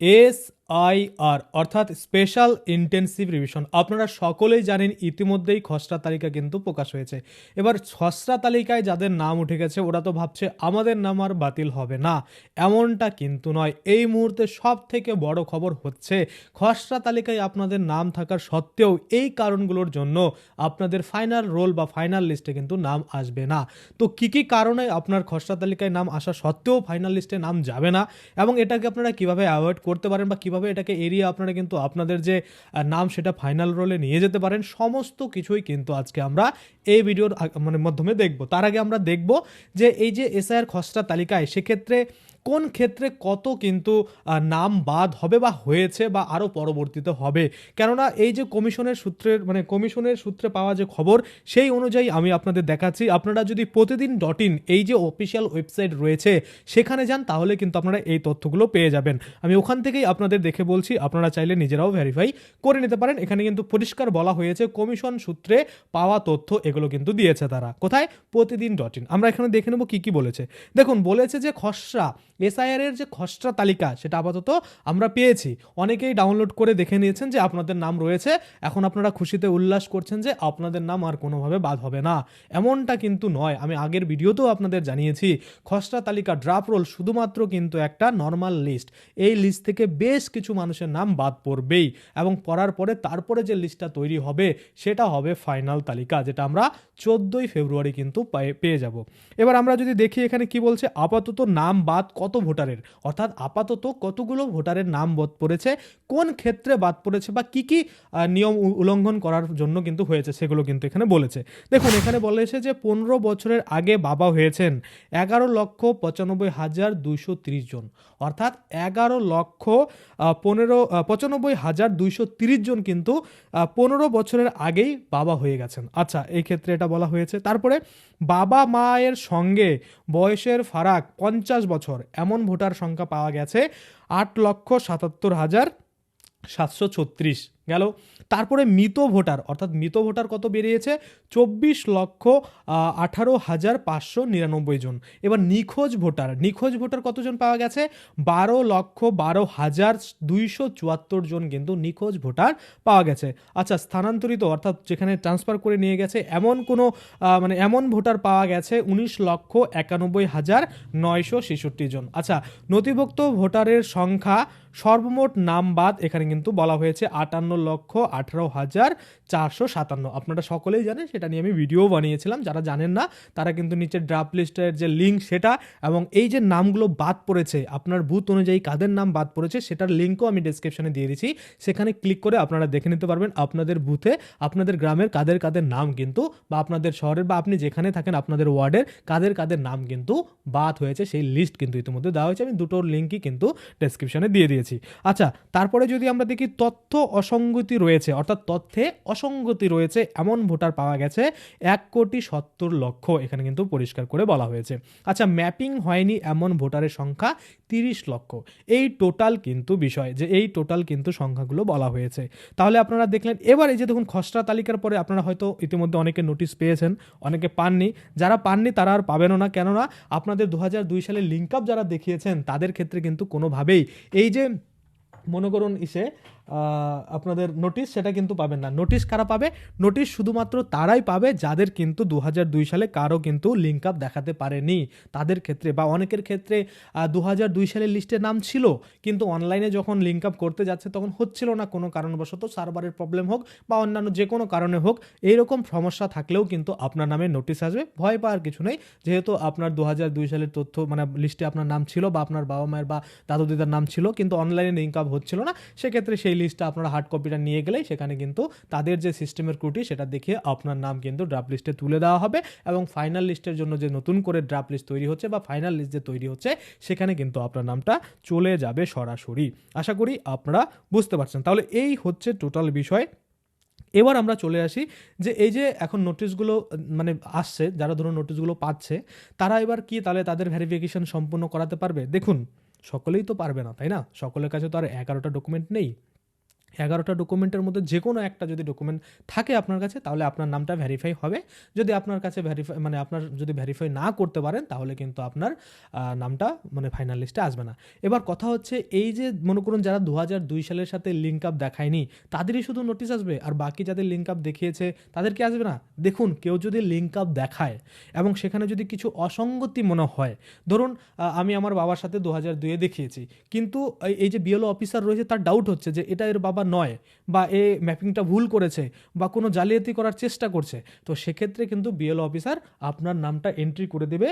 SIR অর্থাৎ special intensive revision. আপনারা সকলেই জানেন ইতিমধ্যেই খসড়া তালিকা কিন্তু প্রকাশ হয়েছে। এবার খসড়া তালিকায় যাদের নাম উঠে গেছে ওরা তো ভাবছে আমাদের নাম আর বাতিল হবে না, এমনটা কিন্তু নয়। এই মুহূর্তে সব থেকে বড় খবর হচ্ছে খসড়া তালিকায় আপনাদের নাম থাকার সত্ত্বেও এই কারণগুলোর জন্য আপনাদের ফাইনাল রোল বা ফাইনাল লিস্টে কিন্তু নাম আসবে না। তো কী কী কারণে আপনার খসড়া তালিকায় নাম আসা সত্ত্বেও ফাইনাল লিস্টে নাম যাবে না এবং এটাকে আপনারা কিভাবে অ্যাভয়েড করতে পারেন বা কিভাবে এটাকে এড়িয়ে আপনারা কিন্তু আপনাদের যে নাম সেটা ফাইনাল রোলে নিয়ে যেতে পারেন, সমস্ত কিছুই কিন্তু আজকে আমরা এই ভিডিওর মাধ্যমে দেখব। তার আগে আমরা দেখব যে এই যে এসআইআর খসড়া তালিকায় সেক্ষেত্রে কোন ক্ষেত্রে কত কিন্তু নাম বাদ হবে বা হয়েছে বা আরও পরবর্তীতে হবে। কেননা এই যে কমিশনের সূত্রে পাওয়া যে খবর সেই অনুযায়ী আমি আপনাদের দেখাচ্ছি। আপনারা যদি প্রতিদিন.in এই যে অফিসিয়াল ওয়েবসাইট রয়েছে সেখানে যান তাহলে কিন্তু আপনারা এই তথ্যগুলো পেয়ে যাবেন। আমি ওখান থেকেই আপনাদের দেখে বলছি, আপনারা চাইলে নিজেরাও ভেরিফাই করে নিতে পারেন। এখানে কিন্তু পরিষ্কার বলা হয়েছে কমিশন সূত্রে পাওয়া তথ্য এগুলো কিন্তু দিয়েছে তারা। কোথায়? প্রতিদিন.in। আমরা এখানে দেখে নেব কি কি বলেছে। দেখুন, বলেছে যে খসড়া এসআইআর এর যে খসড়া তালিকা সেটা আপাতত আমরা পেয়েছি। অনেকেই ডাউনলোড করে দেখে নিয়েছেন যে আপনাদের নাম রয়েছে। এখন আপনারা খুশিতে উল্লাস করছেন যে আপনাদের নাম আর কোনোভাবে বাদ হবে না। এমনটা কিন্তু নয়। আমি আগের ভিডিওতেও আপনাদের জানিয়েছি খসড়া তালিকা ড্রাফট রোল শুধুমাত্র কিন্তু একটা নর্মাল লিস্ট। এই লিস্ট থেকে বেশ কিছু মানুষের নাম বাদ পড়বেই এবং পড়ার পরে তারপরে যে লিস্টটা তৈরি হবে সেটা হবে ফাইনাল তালিকা, যেটা আমরা 14ই ফেব্রুয়ারি কিন্তু পেয়ে যাব। এবার আমরা যদি দেখি এখানে কি বলছে, আপাতত নাম বাদ কত ভোটারের, অর্থাৎ আপাতত কতগুলো ভোটারের নাম বাদ পড়েছে, কোন ক্ষেত্রে বাদ পড়েছে বা কি কি নিয়ম উল্লঙ্ঘন করার জন্য কিন্তু হয়েছে সেগুলো কিন্তু এখানে বলেছে। দেখুন, এখানে বলেছে যে 15 বছরের আগে বাবা হয়েছেন 11,95,230 জন, অর্থাৎ 11,95,230 জন কিন্তু 15 বছরের আগেই বাবা হয়ে গেছেন। আচ্ছা, এই ক্ষেত্রে এটা বলা হয়েছে। তারপরে বাবা মায়ের সঙ্গে বয়সের ফারাক 50 বছর এমন ভোটার সংখ্যা পাওয়া গেছে 8,77,736 গেল। তারপরে মৃত ভোটার, অর্থাৎ মৃত ভোটার কত বেরিয়েছে? 24,18,599 জন। এবার নিখোঁজ ভোটার কতজন পাওয়া গেছে? 12,12,274 জন কিন্তু নিখোঁজ ভোটার পাওয়া গেছে। আচ্ছা, স্থানান্তরিত অর্থাৎ যেখানে ট্রান্সফার করে নিয়ে গেছে এমন ভোটার পাওয়া গেছে 19,91,966 জন। আচ্ছা, নথিভুক্ত ভোটারের সংখ্যা সর্বমোট নাম বাদ এখানে কিন্তু বলা হয়েছে 58,18,457। আপনারা সকলেই জানেন, সেটা নিয়ে আমি ভিডিও বানিয়েছিলাম। যারা জানেন না তারা কিন্তু নিচে ড্রাফট লিস্টের যে লিঙ্ক সেটা এবং এই যে নামগুলো বাদ পড়েছে আপনার বুথ অনুযায়ী কাদের নাম বাদ পড়েছে সেটার লিঙ্কও আমি ডেসক্রিপশনে দিয়ে দিচ্ছি। সেখানে ক্লিক করে আপনারা দেখে নিতে পারবেন আপনাদের বুথে আপনাদের গ্রামের কাদের কাদের নাম কিন্তু বা আপনাদের শহরের বা আপনি যেখানে থাকেন আপনাদের ওয়ার্ডের কাদের কাদের নাম কিন্তু বাদ হয়েছে সেই লিস্ট কিন্তু ইতিমধ্যে দেওয়া হয়েছে। আমি দুটোর লিঙ্কই কিন্তু ডেসক্রিপশনে দিয়ে দিয়েছি। আচ্ছা, তারপরে যদি আমরা দেখি তথ্য অসঙ্গতি রয়েছে, অর্থাৎ তথ্যে অসঙ্গতি রয়েছে এমন ভোটার পাওয়া গেছে 1,70,00,000, এখানে কিন্তু পরিষ্কার করে বলা হয়েছে। আচ্ছা, ম্যাপিং হয়নি এমন ভোটারের সংখ্যা 30 লক্ষ। এই টোটাল কিন্তু বিষয় যে এই টোটাল কিন্তু সংখ্যাগুলো বলা হয়েছে। তাহলে আপনারা দেখলেন। এবার এই যে দেখুন খসড়া তালিকার পরে আপনারা হয়তো ইতিমধ্যে অনেকে নোটিশ পেয়েছেন, অনেকে পাননি। যারা পাননি তারা আর পাবেনও না, কেননা আপনাদের 2002 সালে লিঙ্ক আপ যারা দেখিয়েছেন তাদের ক্ষেত্রে কিন্তু কোনোভাবেই এই যে মনে করুন আপনাদের নোটিশ সেটা কিন্তু পাবেন না। নোটিশ কারা পাবে? নোটিশ শুধুমাত্র তারাই পাবে যাদের কিন্তু 2002 সালে কারো কিন্তু লিঙ্ক আপ দেখাতে পারেনি তাদের ক্ষেত্রে, বা অনেকের ক্ষেত্রে 2002 সালের লিস্টে নাম ছিল কিন্তু অনলাইনে যখন লিঙ্ক আপ করতে যাচ্ছে তখন হচ্ছিল না, কোনো কারণবশত সার্ভারের প্রবলেম হোক বা অন্যান্য যে কোনো কারণে হোক। এইরকম সমস্যা থাকলেও কিন্তু আপনার নামে নোটিশ আসবে, ভয় পাওয়ার কিছু নেই। যেহেতু আপনার 2002 সালের তথ্য লিস্টে আপনার নাম ছিল বা আপনার বাবা মায়ের বা দাদু দিদার নাম ছিল কিন্তু অনলাইনে লিঙ্ক আপ হচ্ছিল না, সেক্ষেত্রে সেই লিস্টটা আপনারা হার্ড কপিটা নিয়ে গেলেই সেখানে কিন্তু তাদের যে সিস্টেমের ত্রুটি সেটা দেখিয়ে আপনার নাম কিন্তু ড্রাফট লিস্টে তুলে দেওয়া হবে এবং ফাইনাল লিস্টের জন্য যে নতুন করে ড্রাফট লিস্ট তৈরি হচ্ছে বা ফাইনাল লিস্ট যে তৈরি হচ্ছে সেখানে কিন্তু আপনার নামটা চলে যাবে সরাসরি। আশা করি আপনারা বুঝতে পারছেন। তাহলে এই হচ্ছে টোটাল বিষয়। এবার আমরা চলে আসি যে এই যে এখন নোটিশগুলো আসছে, যারা ধরুন নোটিশগুলো পাচ্ছে তারা এবার কি তাহলে তাদের ভেরিফিকেশন সম্পূর্ণ করাতে পারবে? দেখুন, সকলেই তো পারবে না, তাই না? সকলের কাছে তো আর 11টা ডকুমেন্ট নেই। 11টা ডকুমেন্টের মধ্যে যে কোনো একটা যদি ডকুমেন্ট থাকে আপনার কাছে, তাহলে আপনার নামটা ভেরিফাই হবে। যদি আপনার কাছে ভেরিফাই মানে আপনার যদি ভেরিফাই না করতে পারেন, তাহলে কিন্তু আপনার নামটা মানে ফাইনাল লিস্টে আসবে না। এবার কথা হচ্ছে, এই যে মনে করুন যারা 2002 সালের সাথে লিঙ্ক আপ দেখায়নি তাদেরই শুধু নোটিশ আসবে, আর বাকি যাদের লিঙ্ক আপ দেখিয়েছে তাদের কি আসবে না? দেখুন, কেউ যদি লিঙ্ক আপ দেখায় এবং সেখানে যদি কিছু অসঙ্গতি মনে হয়, ধরুন আমি আমার বাবার সাথে 2002-এ দেখিয়েছি, কিন্তু এই যে বিএলও অফিসার রয়েছে তার ডাউট হচ্ছে যে এটা এর বাবা নয়, বা এ ম্যাপিংটা ভুল করেছে, বা কোনো জালিয়াতি করার চেষ্টা করছে, তো সেক্ষেত্রে কিন্তু বিএলও অফিসার আপনার নামটা এন্ট্রি করে দেবে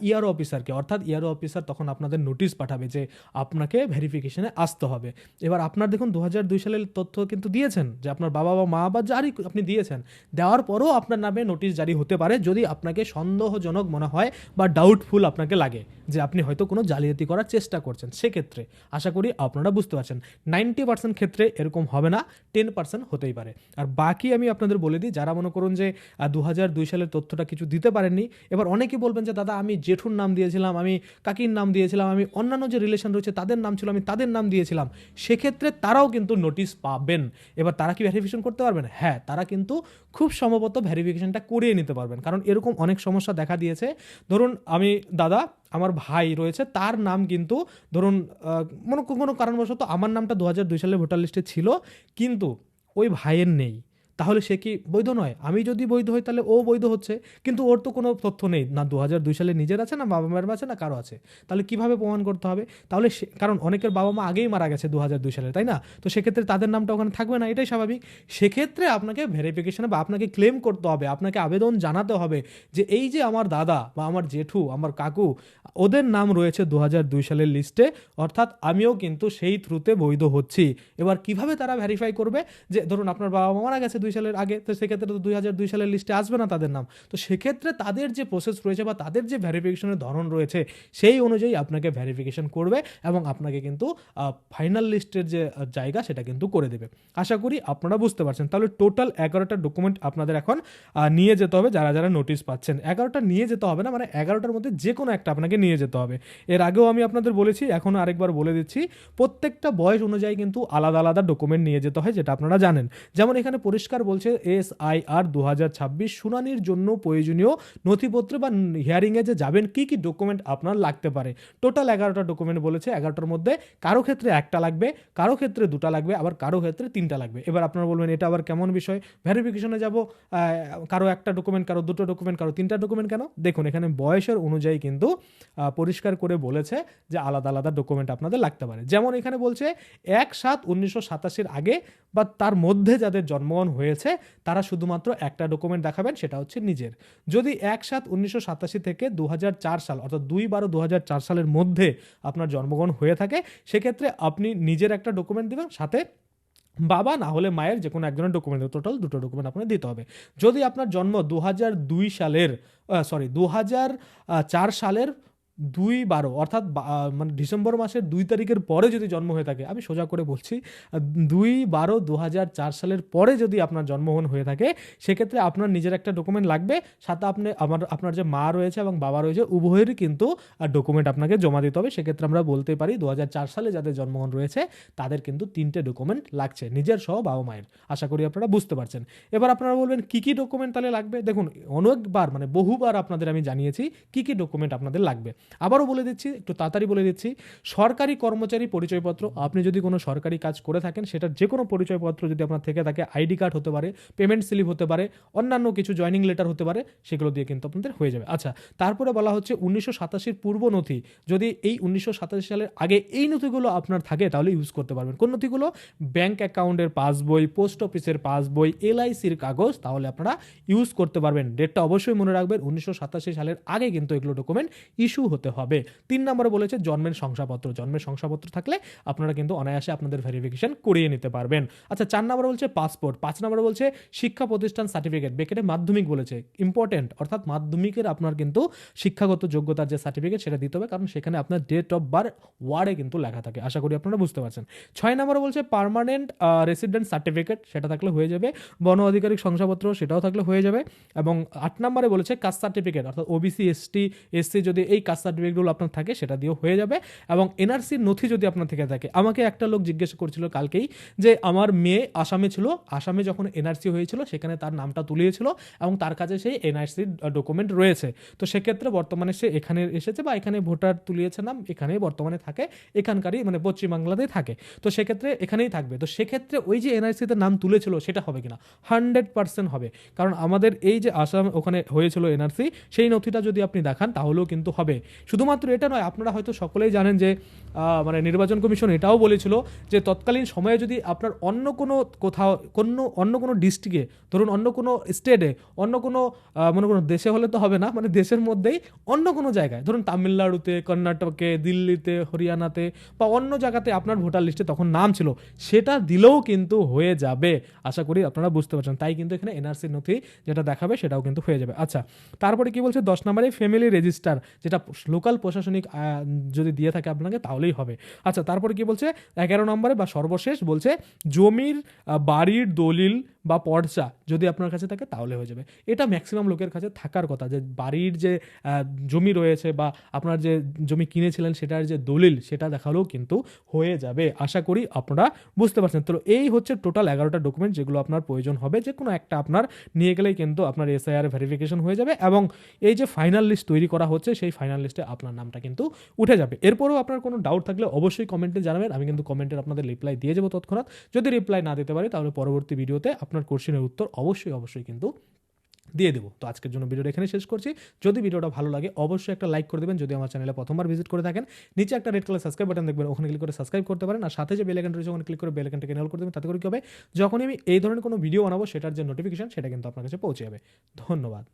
ইআরও অফিসারকে, অর্থাৎ ইআরও অফিসার তখন আপনাদের নোটিশ পাঠাবে যে আপনাকে ভেরিফিকেশনে আসতে হবে। এবার আপনার দেখুন 2002 সালের তথ্য কিন্তু দিয়েছেন, যে আপনার বাবা বা মা বা যারই আপনি দিয়েছেন, দেওয়ার পরও আপনার নামে নোটিশ জারি হতে পারে যদি আপনাকে সন্দেহজনক মনে হয় বা ডাউটফুল আপনাকে লাগে যে আপনি হয়তো কোনো জালিয়াতি করার চেষ্টা করছেন। সেক্ষেত্রে আশা করি আপনারা বুঝতে পারছেন 90% ক্ষেত্রে এরকম হবে না, 10% হতেই পারে। আর বাকি আমি আপনাদের বলে দিই, যারা মনে করুন যে 2002 সালের তথ্যটা কিছু দিতে পারেননি, এবার অনেকেই বলবেন যে দাদা আমি জেঠুর নাম দিয়েছিলাম, আমি কাকির নাম দিয়েছিলাম, আমি অন্যান্য যে রিলেশন রয়েছে তাদের নাম ছিল আমি তাদের নাম দিয়েছিলাম, সেক্ষেত্রে তারাও কিন্তু নোটিশ পাবেন। এবার তারা কি ভেরিফিকেশন করতে পারবেন? হ্যাঁ, তারা কিন্তু খুব সম্ভবত ভেরিফিকেশনটা করিয়ে নিতে পারবেন, কারণ এরকম অনেক সমস্যা দেখা দিয়েছে। ধরুন আমি দাদা, আমার ভাই রয়েছে, তার নাম কিন্তু ধরুন মনে কোনো কারণবশত আমার নামটা 2002 সালে ভোটার লিস্টে ছিল, কিন্তু ওই ভাইয়ের নেই, তাহলে সে কি বৈধ নয়? আমি যদি বৈধ হই তাহলে ও বৈধ হচ্ছে, কিন্তু ওর তো কোনো তথ্য নেই, না 2002 সালে নিজের আছে, না বাবা মায়ের আছে, না কারো আছে, তাহলে কিভাবে প্রমাণ করতে হবে? তাহলে কারণ অনেকের বাবা মা আগেই মারা গেছে 2002 সালে, তাই না? তো সেক্ষেত্রে তাদের নামটা ওখানে থাকবে না, এটাই স্বাভাবিক। সেক্ষেত্রে আপনাকে ভেরিফিকেশনে বা আপনাকে ক্লেম করতে হবে, আপনাকে আবেদন জানাতে হবে যে এই যে আমার দাদা বা আমার জেঠু, আমার কাকু, ওদের নাম রয়েছে 2002 সালের লিস্টে, অর্থাৎ আমিও কিন্তু সেই থ্রুতে বৈধ হচ্ছি। এবার কিভাবে তারা ভেরিফাই করবে যে ধরুন আপনার বাবা মা মারা গেছে 2 সালের আগে, তো সেক্ষেত্রে তো 2002 সালের লিস্টে আসবে না তাদের নাম। তো সেক্ষেত্রে তাদের যে প্রসেস রয়েছে বা তাদের যে ভেরিফিকেশনের ধরন রয়েছে, সেই অনুযায়ী আপনাকে ভেরিফিকেশন করবে এবং আপনাকে কিন্তু ফাইনাল লিস্টের যে জায়গা সেটা কিন্তু করে দেবে। আশা করি আপনারা বুঝতে পারছেন। তাহলে টোটাল 11টা ডকুমেন্ট আপনাদের এখন নিয়ে যেতে হবে, যারা যারা নোটিশ পাচ্ছেন। 11টা নিয়ে যেতে হবে না, মানে 11টার মধ্যে যে কোনো একটা আপনাকে নিয়ে যেতে হবে। এর আগেও আমি আপনাদের বলেছি, এখন আরেকবার বলে দিচ্ছি, প্রত্যেকটা বয়স অনুযায়ী কিন্তু আলাদা আলাদা ডকুমেন্ট নিয়ে যেতে হয়, যেটা আপনারা জানেন। যেমন এখানে পরিষ্কার বলছে SIR 2026 শুনানির জন্য প্রয়োজনীয় নথিপত্র বা হিয়ারিংয়ে যে যাবেন কি কি ডকুমেন্ট আপনার লাগতে পারে। টোটাল 11টা ডকুমেন্ট বলেছে, 11টার মধ্যে কারো ক্ষেত্রে একটা লাগবে, কারো ক্ষেত্রে দুটা লাগবে, আবার কারো ক্ষেত্রে তিনটা লাগবে। এবার আপনারা বলবেন এটা আবার কেমন বিষয়, ভেরিফিকেশনে যাব, কারো একটা ডকুমেন্ট, কারো দুটো ডকুমেন্ট, কারো তিনটা ডকুমেন্ট কেন? দেখুন এখানে বয়সের অনুযায়ী কিন্তু পরিষ্কার করে বলেছে যে আলাদা আলাদা ডকুমেন্ট আপনাদের লাগতে পারে। যেমন এখানে বলছে 1/7/1987 আগে বা তার মধ্যে যাদের জন্মগ্রহণ হয়েছে তারা শুধুমাত্র একটা ডকুমেন্ট দেখাবেন, সেটা হচ্ছে নিজের। যদি 1/7/1987 থেকে 2004 সাল অর্থাৎ 2/12/2004 সালের মধ্যে আপনার জন্মগ্রহণ হয়ে থাকে, সেক্ষেত্রে আপনি নিজের একটা ডকুমেন্ট দিবেন, সাথে বাবা না হলে মায়ের যে কোনো একজনের ডকুমেন্ট, টোটাল দুটো ডকুমেন্ট আপনাকে দিতে হবে। যদি আপনার জন্ম 2002 সালের 2004 সালের 2/12 অর্থাৎ মানে ডিসেম্বর মাসের 2 তারিখের পরে যদি জন্ম হয়ে থাকে, আমি সোজা করে বলছি 2/12/2004 সালের পরে যদি আপনার জন্মগ্রহণ হয়ে থাকে, সেক্ষেত্রে আপনার নিজের একটা ডকুমেন্ট লাগবে, সাথে আপনার যে মা রয়েছে এবং বাবা রয়েছে উভয়েরই কিন্তু ডকুমেন্ট আপনাকে জমা দিতে হবে। সেক্ষেত্রে আমরা বলতে পারি 2004 সালে যাদের জন্মগ্রহণ রয়েছে তাদের কিন্তু 3টে ডকুমেন্ট লাগছে, নিজের সহ বাবা মায়ের। আশা করি আপনারা বুঝতে পারছেন। এবার আপনারা বলবেন কি কি ডকুমেন্ট তাহলে লাগবে। দেখুন অনেকবার মানে বহুবার আপনাদের আমি জানিয়েছি কি কি ডকুমেন্ট আপনাদের লাগবে। আবারও বলে দিচ্ছি, একটু তাড়াতাড়ি বলে দিচ্ছি। সরকারি কর্মচারী পরিচয়পত্র, আপনি যদি কোনো সরকারি কাজ করে থাকেন সেটার যে কোনো পরিচয়পত্র যদি আপনার থেকে থাকে, আইডি কার্ড হতে পারে, পেমেন্ট স্লিপ হতে পারে, অন্যান্য কিছু জয়নিং লেটার হতে পারে, সেগুলো দিয়ে কিন্তু আপনাদের হয়ে যাবে। আচ্ছা, তারপরে বলা হচ্ছে 1987 পূর্ব নথি, যদি এই 1987 সালের আগে এই নথিগুলো আপনার থাকে তাহলে ইউজ করতে পারবেন। কোন নথিগুলো? ব্যাংক অ্যাকাউন্টের পাসবই, পোস্ট অফিসের পাসবই, LICর কাগজ, তাহলে আপনারা ইউজ করতে পারবেন। ডেটটা অবশ্যই মনে রাখবেন, 1987 সালের আগে কিন্তু এগুলো ডকুমেন্ট ইস্যু হতে হবে। 3 নম্বরে বলেছে জন্মের শংসাপত্র, জন্মের শংসাপত্র থাকলে আপনারা কিন্তু অনায়াসে আপনাদের ভেরিফিকেশন করিয়ে নিতে পারবেন। আচ্ছা, 4 নম্বরে বলছে পাসপোর্ট, 5 নম্বরে বলছে শিক্ষা প্রতিষ্ঠান সার্টিফিকেট, ব্র্যাকেটে মাধ্যমিক বলেছে, ইম্পর্টেন্ট, অর্থাৎ মাধ্যমিকের আপনার কিন্তু শিক্ষাগত যোগ্যতার যে সার্টিফিকেট সেটা দিতে হবে, কারণ সেখানে আপনার ডেট অফ বার্থ ওয়ার্ডে কিন্তু লেখা থাকে। আশা করি আপনারা বুঝতে পারছেন। 6 নম্বরে বলছে পার্মানেন্ট রেসিডেন্ট সার্টিফিকেট, সেটা থাকলে হয়ে যাবে। বন আধিকারিক শংসাপত্র, সেটাও থাকলে হয়ে যাবে। এবং 8 নম্বরে বলেছে কাস্ট সার্টিফিকেট, অর্থাৎ OBC ST SC যদি এই কাস্ট কাস্ট সার্টিফিকেটগুলো আপনার থাকে সেটা দিয়েও হয়ে যাবে। এবং এনআরসির নথি যদি আপনার থেকে থাকে, আমাকে একটা লোক জিজ্ঞেস করছিল কালকেই যে আমার মেয়ে আসামে ছিল, আসামে যখন এনআরসি হয়েছিল সেখানে তার নামটা তুলিয়েছিল এবং তার কাছে সেই এনআরসির ডকুমেন্ট রয়েছে। তো সেক্ষেত্রে বর্তমানে সে এখানে এসেছে বা এখানে ভোটার তুলিয়েছে নাম, এখানেই বর্তমানে থাকে, এখানকারই মানে পশ্চিমবাংলাতেই থাকে, তো সেক্ষেত্রে এখানেই থাকবে। তো সেক্ষেত্রে ওই যে এনআরসিতে নাম তুলেছিল সেটা হবে কিনা, 100% হবে। কারণ আমাদের এই যে আসাম ওখানে হয়েছিল এনআরসি, সেই নথিটা যদি আপনি দেখান তাহলেও কিন্তু হবে। শুধুমাত্র এটা নয়, আপনারা হয়তো সকলেই জানেন যে মানে নির্বাচন কমিশন এটাও বলেছিল যে তৎকালীন সময়ে যদি আপনার অন্য কোনো কোথাও অন্য কোনো ডিস্ট্রিক্টে, ধরুন অন্য কোনো স্টেটে, অন্য কোনো মনে কোনো দেশে হলে তো হবে না, মানে দেশের মধ্যেই অন্য কোনো জায়গায়, ধরুন তামিলনাড়ুতে, কর্ণাটকে, দিল্লিতে, হরিয়ানাতে বা অন্য জায়গাতে আপনার ভোটার লিস্টে তখন নাম ছিল, সেটা দিলেও কিন্তু হয়ে যাবে। আশা করি আপনারা বুঝতে পারছেন। তাই কিন্তু এখানে এনআরসি নথি যেটা দেখাবে সেটাও কিন্তু হয়ে যাবে। আচ্ছা, তারপরে কি বলছে 10 নম্বরে ফ্যামিলি রেজিস্টার, যেটা লোকাল প্রশাসনিক যদি দিয়ে থাকে আপনাকে তাহলেই হবে। আচ্ছা, তারপরে কি বলছে 11 নম্বরে বা সর্বশেষ বলছে জমির বাড়ির দলিল বা পর্চা যদি আপনার কাছে থাকে তাহলে হয়ে যাবে। এটা ম্যাক্সিমাম লোকের কাছে থাকার কথা, যে বাড়ির যে জমি রয়েছে বা আপনার যে জমি কিনেছিলেন সেটার যে দলিল সেটা দেখালেও কিন্তু হয়ে যাবে। আশা করি আপনারা বুঝতে পারছেন। তো এই হচ্ছে টোটাল 11টা ডকুমেন্ট যেগুলো আপনার প্রয়োজন হবে, যে কোনো একটা আপনার নিয়ে গেলেই কিন্তু আপনার এসআইআর ভেরিফিকেশন হয়ে যাবে এবং এই যে ফাইনাল লিস্ট তৈরি করা হচ্ছে সেই ফাইনাল লিস্টে আপনার নামটা কিন্তু উঠে যাবে। এরপরেও আপনার কোনো ডাউট থাকলে অবশ্যই কমেন্টে জানাবেন, আমি কিন্তু কমেন্টের আপনাদের রিপ্লাই দিয়ে যাবো তৎক্ষণাৎ। যদি রিপ্লাই না দিতে পারি তাহলে পরবর্তী ভিডিওতে আপনার কোশ্চেনের উত্তর অবশ্যই কিন্তু দিয়ে দেবো। তো আজকের জন্য ভিডিওটা এখানে শেষ করছি। যদি ভিডিওটা ভালো লাগে অবশ্যই একটা লাইক করে দেবেন। যদি আমার চ্যানেলে প্রথমবার ভিজিট করে থাকেন, নিচে একটা রেড কালার সাবস্ক্রাইব বাটন দেখবেন, ওখানে ক্লিক করে সাবস্ক্রাইব করতে পারেন। আর সাথে যে বেল আইকনটা রয়েছে ওখানে ক্লিক করে বেল আইকনটাকে এনএবল করে দেবেন। তাতে করে কি হবে, যখনই আমি এই ধরনের কোনো ভিডিও বানাবো সেটার যে নোটিফিকেশন সেটা কিন্তু আপনার কাছে পৌঁছে যাবে। ধন্যবাদ।